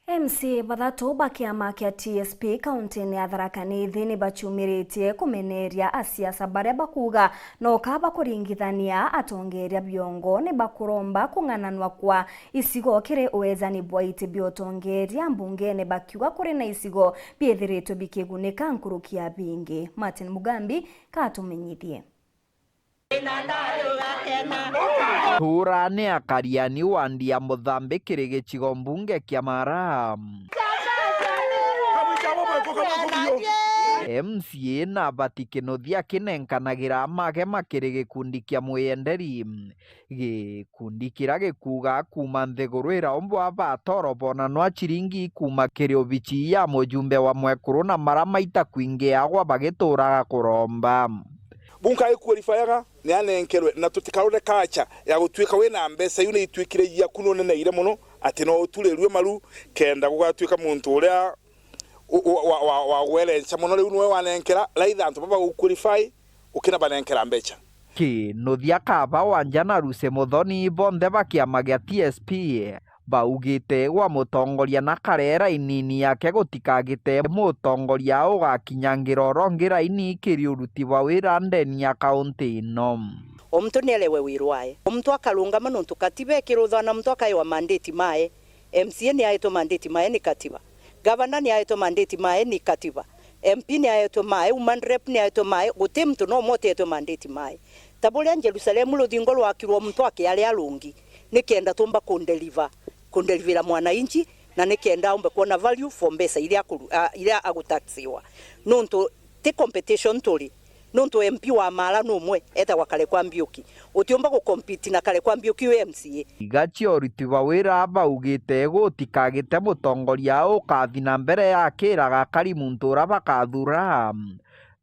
MC bathatu ba kiama kia TSP kaunti-ini ya Tharaka Nithi ni bachumiritie kumeneria asiasa baria bakuga no kaba kuringithania atongeria biongo ni bakuromba kung'ananwa kwa isigo kiri uwezani bwa iti biotongeria mbungene bakiuga kuri na isigo biethiritwe bikigunika nkurukia bingi. Martin Mugambi katumenyithie. Hurane akariani wandi ya Mozambique gĩcigo mbunge kia Mara. MCA na batikinothia kinenkanagira make makiri gikundi kia mwiyenderi. Gikundi kira gikuga kuma nthiguru iraombwa batoro bona no chiringi kuma kiri obichi ya mujumbe wa mwekuru na mara maita kwingi agwa bagituraga kuromba. Bunka ikwalifayaga ni anenkerwe na tutikarude kacha ya gutwika wena mbesa yune itwikire ya kunone na ire muno ati no turerwe maru kenda gugatwika muntu uria wa welencha muno riu nwe wanenkera laitha antu baba guqualify ukina banenkera mbecha ki no thiakaba wanjana ruse muthoni bonde bakiama gia TSP baugite gwa mutongoria na karera inini yake gutikagite mutongoria ugakinyangira orongira ini kiri uruti wa wira ndeni ya kaunti ino. Omuntu nelewe wirwaye omuntu akalungama nontu katiba ekiruthana muntu akayiwa mandate mae MCA ni ayeto mandate mae ni katiba governor ni ayeto mandate mae ni katiba MP ni ayeto mae woman rep ni ayeto mae guti muntu no mote ayeto mandate mae tabule Jerusalem ruthingo rwakirwo muntu akiale alungi nikenda tumba kundelivira mwananchi na nikenda umbe kuona value for mbesa iria agutaxiwa nontu te competition tuli nontu MP wa Mara numwe eta wakale kwa Mbiuki utiomba gukompete na kale kwa Mbiuki MCA igachi oruti wa wira baugite gutikagite mutongoria ukathina mbere yakiraga kari muntu urabakathura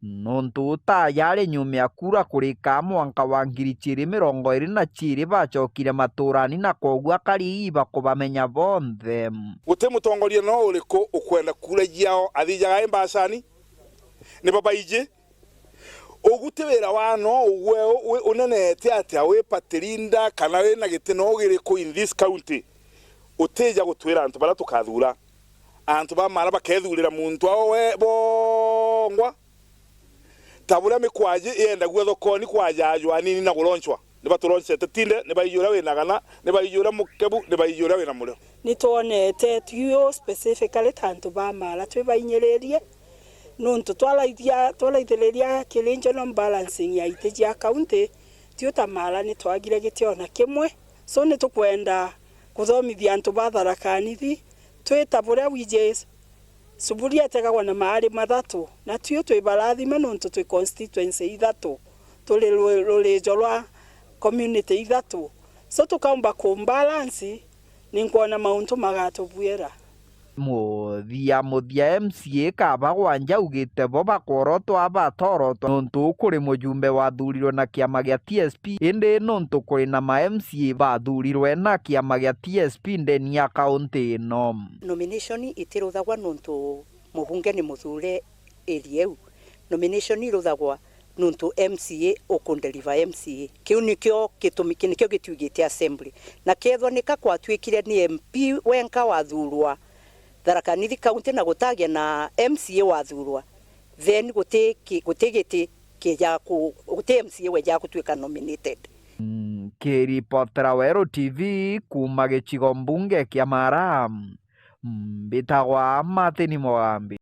nontu ta yari nyumia kura kurika mwanka wa 2022 bachokire maturani na kogwa kari iba kubamenya bonthe gute mutongoria no uriko ukwenda kura yao athijaga embasani ni baba ije ogute wera wano we unenete ati awe patirinda kana we na gitino giriko in this county uteja gutwira antu bara tukathura antu ba Mara bakethurira muntu awe bongwa tabura mikwaje yenda gwethokoni kwaja jwani na gulonchwa niba turonchete tinde niba iyura we nagana niba iyura mukebu niba iyura we na mulio nitonete tuyo specifically tantu ba Mara twibainyiririe nontu twalaithiriria kilinjo no balancing ya ite ya county tio ta Mara ni twagire gitiona kimwe so ni tukwenda kuthomithia antu ba Tharaka Nithi twitabura wijes suburia tegagwa na maari mathatu na tuyo twibarathima nontu twi constituency ithatu tuli rulijo rwa community ithatu so tukaumba kumbalance ninkuona mauntu magatubwira muthia MCA kaba gwanja ugite bo bakoroto abatoroto nontu kuri mujumbe wathurirwe na kiama gia TSP indi nontu kuri na ma MCA bathurirwe na kiama gia TSP ndeni ya kaunti ino. Nomination itiruthagwa nontu mubunge ni muthure erieu nomination iruthagwa nontu MCA ukundeliver MCA kiu nikyo gitumikio gitugite assembly na kethwa nika kwatwikire ni MP wenka wathurwa Tharaka Nithi county na gutagia na MCA wathurwa then gutigiti kija guti MCA weja gutwika nominated. Kiripotera Wero TV kuma gĩcigo mbunge kia Mara mbitagwa Martin Mugambi.